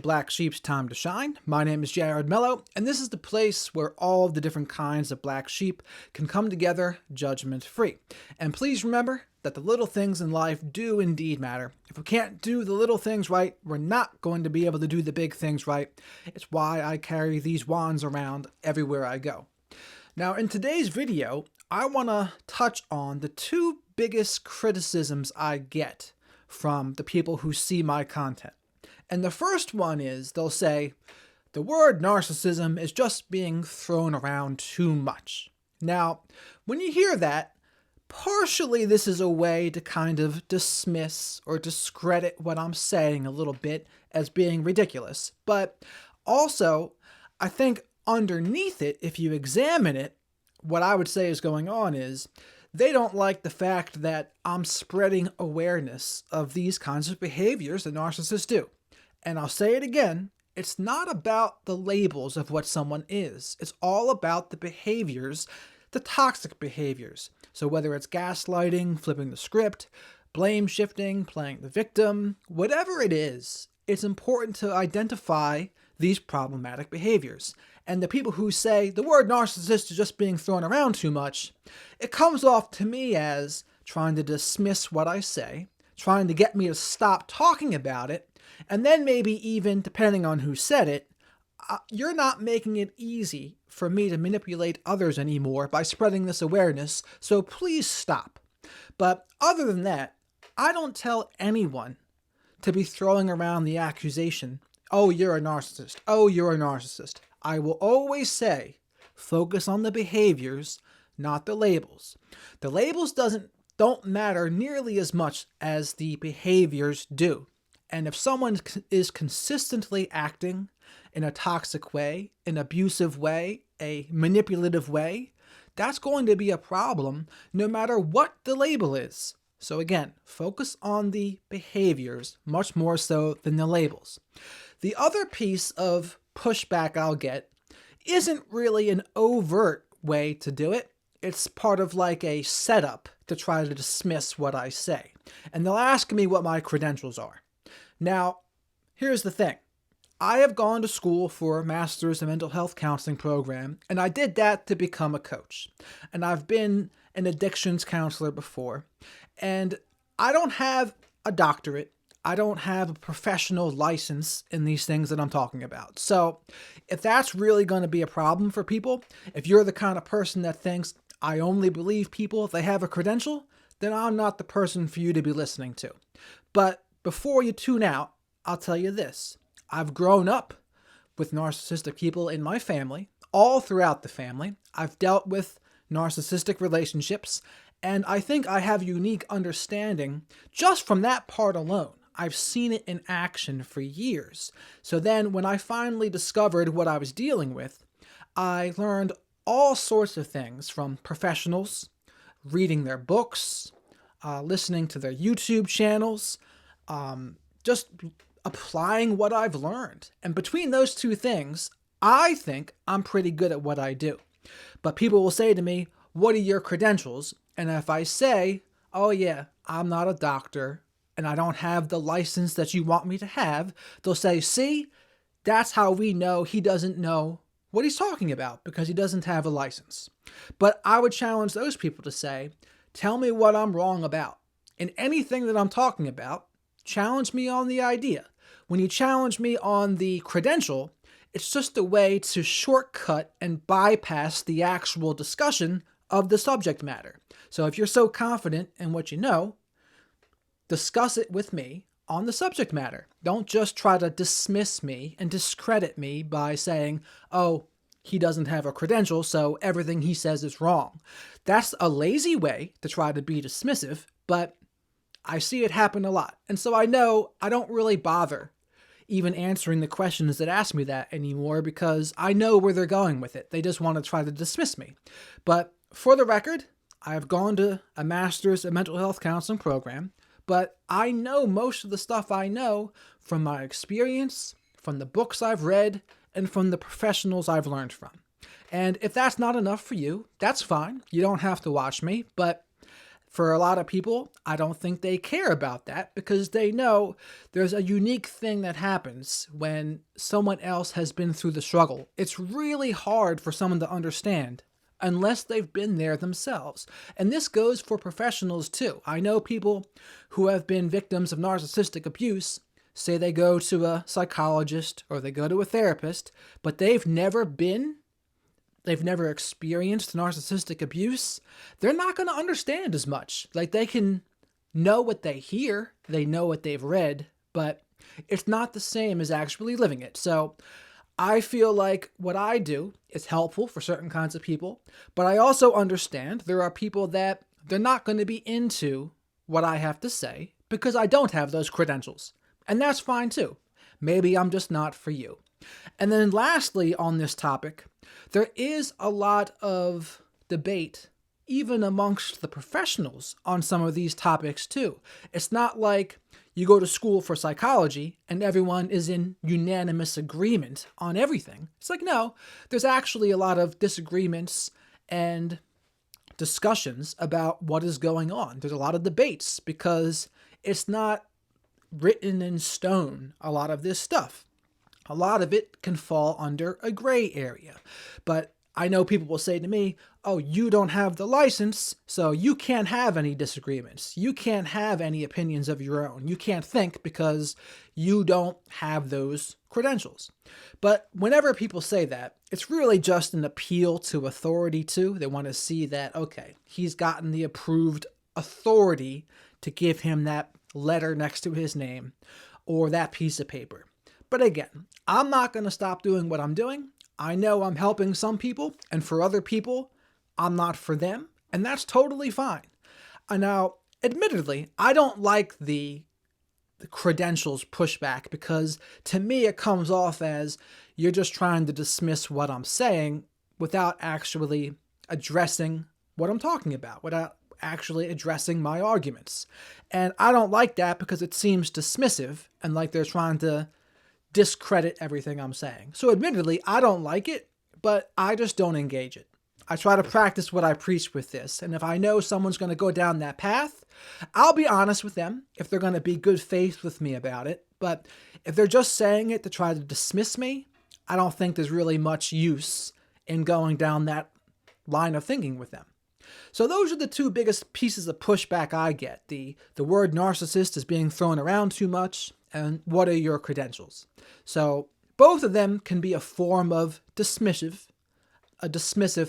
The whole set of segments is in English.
Black Sheep's time to shine. My name is Mello, and this is the place where all of the different kinds of black sheep can come together judgment-free. And please remember that the little things in life do indeed matter. If we can't do the little things right, we're not going to be able to do the big things right. It's why I carry these wands around everywhere I go. Now, in today's video, I want to touch on the two biggest criticisms I get from the people who see my content. And the first one is they'll say, the word narcissism is just being thrown around too much. Now, when you hear that, partially this is a way to kind of dismiss or discredit what I'm saying a little bit as being ridiculous. But also, I think underneath it, if you examine it, what I would say is going on is they don't like the fact that I'm spreading awareness of these kinds of behaviors that narcissists do. And I'll say it again, it's not about the labels of what someone is. It's all about the behaviors, the toxic behaviors. So whether it's gaslighting, flipping the script, blame shifting, playing the victim, whatever it is, it's important to identify these problematic behaviors. And the people who say the word narcissist is just being thrown around too much, it comes off to me as trying to dismiss what I say, trying to get me to stop talking about it, and then maybe even, depending on who said it, you're not making it easy for me to manipulate others anymore by spreading this awareness, so please stop. But other than that, I don't tell anyone to be throwing around the accusation, oh, you're a narcissist, oh, you're a narcissist. I will always say, focus on the behaviors, not the labels. The labels don't matter nearly as much as the behaviors do. And if someone is consistently acting in a toxic way, an abusive way, a manipulative way, that's going to be a problem no matter what the label is. So again, focus on the behaviors much more so than the labels. The other piece of pushback I'll get isn't really an overt way to do it. It's part of like a setup to try to dismiss what I say. And they'll ask me what my credentials are. Now, here's the thing. I have gone to school for a master's in mental health counseling program, and I did that to become a coach. And I've been an addictions counselor before, and I don't have a doctorate. I don't have a professional license in these things that I'm talking about. So if that's really going to be a problem for people, if you're the kind of person that thinks I only believe people if they have a credential, then I'm not the person for you to be listening to. But before you tune out, I'll tell you this. I've grown up with narcissistic people in my family, all throughout the family. I've dealt with narcissistic relationships, and I think I have unique understanding just from that part alone. I've seen it in action for years. So then when I finally discovered what I was dealing with, I learned all sorts of things from professionals, reading their books, listening to their YouTube channels, just applying what I've learned. And between those two things, I think I'm pretty good at what I do. But people will say to me, what are your credentials? And if I say, oh yeah, I'm not a doctor, and I don't have the license that you want me to have, they'll say, see, that's how we know he doesn't know what he's talking about because he doesn't have a license. But I would challenge those people to say, tell me what I'm wrong about. In anything that I'm talking about, challenge me on the idea. When you challenge me on the credential, it's just a way to shortcut and bypass the actual discussion of the subject matter. So if you're so confident in what you know, discuss it with me on the subject matter. Don't just try to dismiss me and discredit me by saying, oh, he doesn't have a credential, so everything he says is wrong. That's a lazy way to try to be dismissive, but I see it happen a lot. And so I know I don't really bother even answering the questions that ask me that anymore because I know where they're going with it. They just want to try to dismiss me. But for the record, I've gone to a master's in mental health counseling program, but I know most of the stuff I know from my experience, from the books I've read, and from the professionals I've learned from. And if that's not enough for you, that's fine. You don't have to watch me, but For a lot of people, I don't think they care about that because they know there's a unique thing that happens when someone else has been through the struggle. It's really hard for someone to understand unless they've been there themselves. And this goes for professionals too. I know people who have been victims of narcissistic abuse say they go to a psychologist or they go to a therapist, but they've never experienced narcissistic abuse. They're not going to understand as much. Like, they can know what they hear, they know what they've read, but it's not the same as actually living it. So I feel like what I do is helpful for certain kinds of people, but I also understand there are people that they're not going to be into what I have to say because I don't have those credentials. And that's fine too. Maybe I'm just not for you. And then lastly on this topic, there is a lot of debate, even amongst the professionals, on some of these topics too. It's not like you go to school for psychology and everyone is in unanimous agreement on everything. It's like, no, there's actually a lot of disagreements and discussions about what is going on. There's a lot of debates because it's not written in stone, a lot of this stuff. A lot of it can fall under a gray area. But I know people will say to me, oh, you don't have the license, so you can't have any disagreements. You can't have any opinions of your own. You can't think because you don't have those credentials. But whenever people say that, it's really just an appeal to authority too. They want to see that, okay, he's gotten the approved authority to give him that letter next to his name or that piece of paper. But again, I'm not going to stop doing what I'm doing. I know I'm helping some people, and for other people, I'm not for them, and that's totally fine. Now, admittedly, I don't like the credentials pushback because to me it comes off as you're just trying to dismiss what I'm saying without actually addressing what I'm talking about, without actually addressing my arguments. And I don't like that because it seems dismissive and like they're trying to discredit everything I'm saying. So admittedly, I don't like it, but I just don't engage it. I try to practice what I preach with this, and if I know someone's going to go down that path, I'll be honest with them if they're going to be good faith with me about it. But if they're just saying it to try to dismiss me, I don't think there's really much use in going down that line of thinking with them. So those are the two biggest pieces of pushback I get. The word narcissist is being thrown around too much, and what are your credentials? So both of them can be a form of dismissive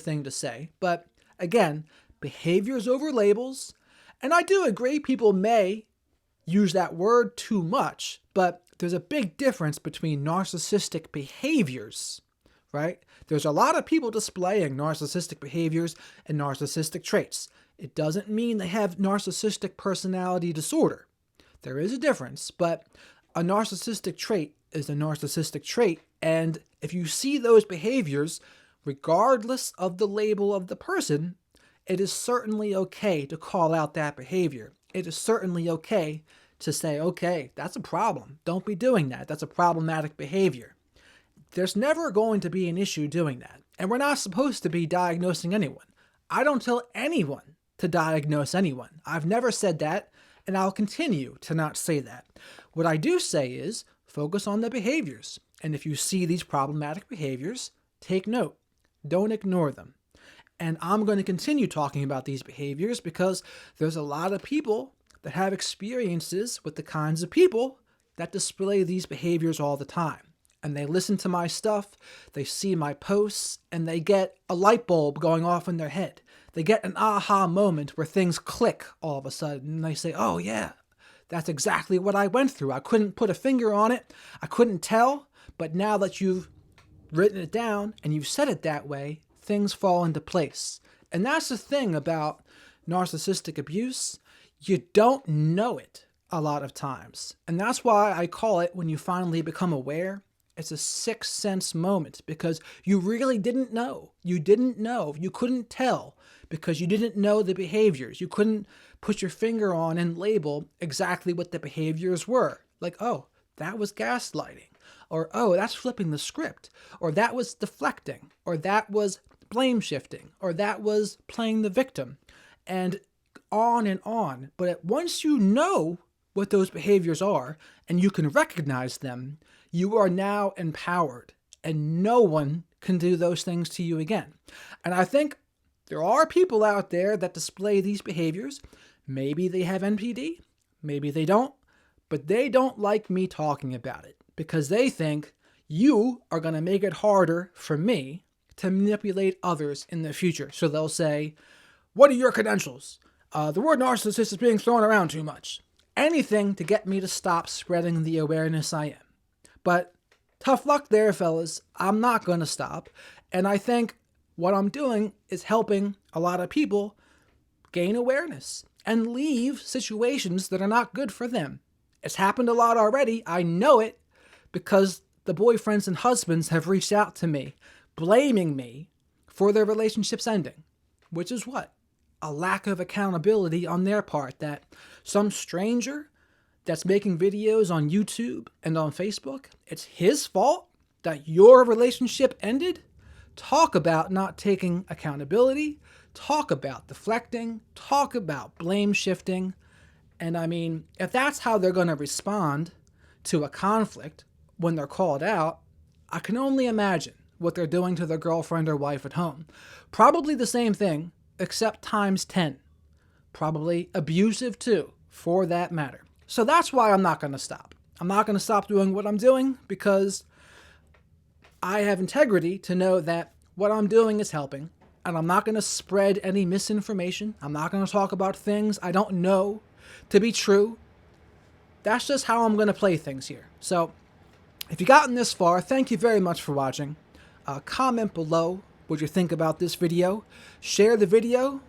thing to say. But again, behaviors over labels. And I do agree people may use that word too much, but there's a big difference between narcissistic behaviors, right? There's a lot of people displaying narcissistic behaviors and narcissistic traits. It doesn't mean they have narcissistic personality disorder. There is a difference, but a narcissistic trait is a narcissistic trait. And if you see those behaviors, regardless of the label of the person, it is certainly okay to call out that behavior. It is certainly okay to say, okay, that's a problem. Don't be doing that. That's a problematic behavior. There's never going to be an issue doing that. And we're not supposed to be diagnosing anyone. I don't tell anyone to diagnose anyone. I've never said that, and I'll continue to not say that. What I do say is focus on the behaviors. And if you see these problematic behaviors, take note. Don't ignore them. And I'm going to continue talking about these behaviors because there's a lot of people that have experiences with the kinds of people that display these behaviors all the time. And they listen to my stuff, they see my posts, and they get a light bulb going off in their head. They get an aha moment where things click all of a sudden, and they say, oh yeah, that's exactly what I went through. I couldn't put a finger on it, I couldn't tell, but now that you've written it down and you've said it that way, things fall into place. And that's the thing about narcissistic abuse. You don't know it a lot of times. And that's why I call it, when you finally become aware, it's a sixth sense moment, because you really didn't know. You didn't know. You couldn't tell because you didn't know the behaviors. You couldn't put your finger on and label exactly what the behaviors were. Like, oh, that was gaslighting. Or, oh, that's flipping the script. Or that was deflecting. Or that was blame shifting. Or that was playing the victim. And on and on. But once you know what those behaviors are and you can recognize them, you are now empowered, and no one can do those things to you again. And I think there are people out there that display these behaviors. Maybe they have NPD, maybe they don't, but they don't like me talking about it because they think you are going to make it harder for me to manipulate others in the future. So they'll say, what are your credentials? The word narcissist is being thrown around too much. Anything to get me to stop spreading the awareness I am. But tough luck there, fellas. I'm not going to stop. And I think what I'm doing is helping a lot of people gain awareness and leave situations that are not good for them. It's happened a lot already. I know it because the boyfriends and husbands have reached out to me, blaming me for their relationships ending, which is what? A lack of accountability on their part, that some stranger that's making videos on YouTube and on Facebook, it's his fault that your relationship ended? Talk about not taking accountability, talk about deflecting, talk about blame shifting. And I mean, if that's how they're going to respond to a conflict when they're called out, I can only imagine what they're doing to their girlfriend or wife at home. Probably the same thing, except times 10. Probably abusive too, for that matter. So that's why I'm not going to stop. I'm not going to stop doing what I'm doing because I have integrity to know that what I'm doing is helping, and I'm not going to spread any misinformation. I'm not going to talk about things I don't know to be true. That's just how I'm going to play things here. So if you've gotten this far, thank you very much for watching. Comment below what you think about this video. Share the video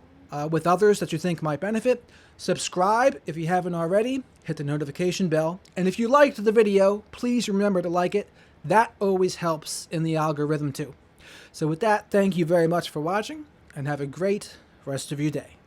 with others that you think might benefit. Subscribe if you haven't already. Hit the notification bell. And if you liked the video, please remember to like it. That always helps in the algorithm too. So with that, thank you very much for watching, and have a great rest of your day.